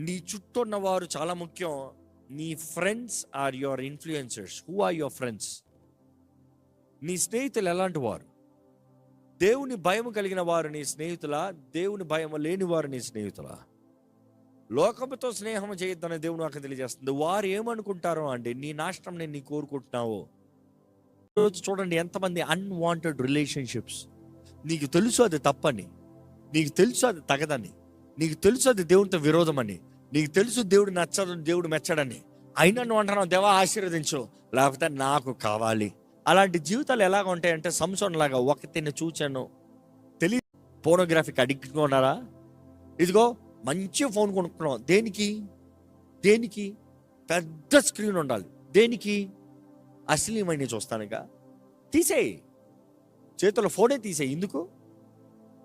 నీ చుట్టూ ఉన్నవారు చాలా ముఖ్యం. నీ friends are your influencers. Who are your friends? నీ స్నేహితులు ఎలాంటి వారు? దేవుని భయం కలిగిన వారు నీ స్నేహితులా? దేవుని భయం లేని వారు నీ స్నేహితులా? లోకముతో స్నేహం చేయొద్దనే దేవుడు నాకు తెలియజేస్తుంది. వారు ఏమనుకుంటారో అండి, నీ నాశనం నేను నీ కోరుకుంటున్నావు. రోజు చూడండి ఎంతమంది అన్వాంటెడ్ రిలేషన్షిప్స్. నీకు తెలుసు అది తప్పని, నీకు తెలుసు అది తగదని, నీకు తెలుసు అది దేవునితో విరోధమని, నీకు తెలుసు దేవుడు నచ్చదని, దేవుడు మెచ్చడని, అయినా నువ్వు అంటున్నావు దేవా ఆశీర్వదించు, లేకపోతే నాకు కావాలి. అలాంటి జీవితాలు ఎలాగ ఉంటాయంటే సంసోన్ లాగా, ఒకటిని చూచాను తెలియ. పోర్నోగ్రఫీకి అడిక్ట్గా ఉన్నారా? ఇదిగో మంచి ఫోన్ కొనుక్కున్నాం. దేనికి పెద్ద స్క్రీన్ ఉండాలి. దేనికి? అశ్లీలమైన చూస్తానుగా. తీసేయి, చేతిలో ఫోనే తీసేయి. ఎందుకు?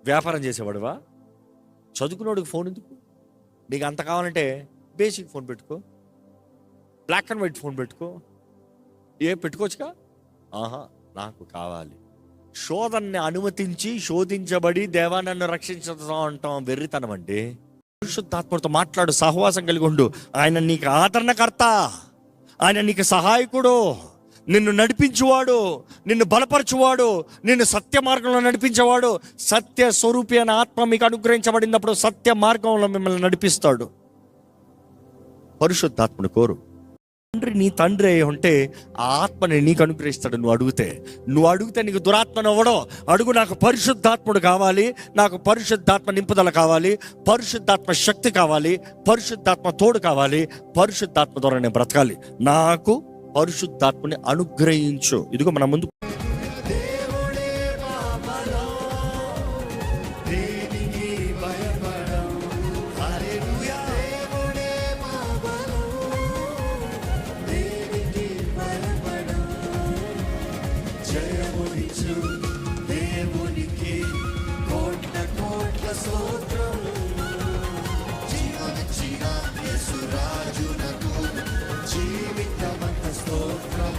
వ్యాపారం చేసేవాడువా? చదువుకున్నోడికి ఫోన్ ఎందుకు? నీకు అంత కావాలంటే బేసిక్ ఫోన్ పెట్టుకో, బ్లాక్ అండ్ వైట్ ఫోన్ పెట్టుకో, పెట్టుకోవచ్చుగా. నాకు కావాలి. శోధనని అనుమతించి శోధించబడి దేవా నన్ను రక్షించడం అంటాం వెర్రితనం అండి. పరిశుద్ధాత్మతో మాట్లాడు, సహవాసం కలిగి ఉండు. ఆయన నీకు ఆదరణకర్త, ఆయన నీకు సహాయకుడు, నిన్ను నడిపించువాడు, నిన్ను బలపరచువాడు, నిన్ను సత్య మార్గంలో నడిపించేవాడు. సత్య స్వరూపి అనే ఆత్మ మీకు అనుగ్రహించబడినప్పుడు సత్య మార్గంలో మిమ్మల్ని నడిపిస్తాడు. పరిశుద్ధాత్మను కోరు. నీ తండ్రి అయి ఉంటే ఆ ఆత్మని నీకు అనుగ్రహిస్తాడు. నువ్వు అడిగితే నీకు దురాత్మను ఇవ్వడం. అడుగు, నాకు పరిశుద్ధాత్ముడు కావాలి, నాకు పరిశుద్ధాత్మ నింపుదల కావాలి, పరిశుద్ధాత్మ శక్తి కావాలి, పరిశుద్ధాత్మ తోడు కావాలి, పరిశుద్ధాత్మ ద్వారా నేను బ్రతకాలి, నాకు పరిశుద్ధాత్మని అనుగ్రహించు. ఇదిగో మన ముందు జీవితమంత స్తోత్రం.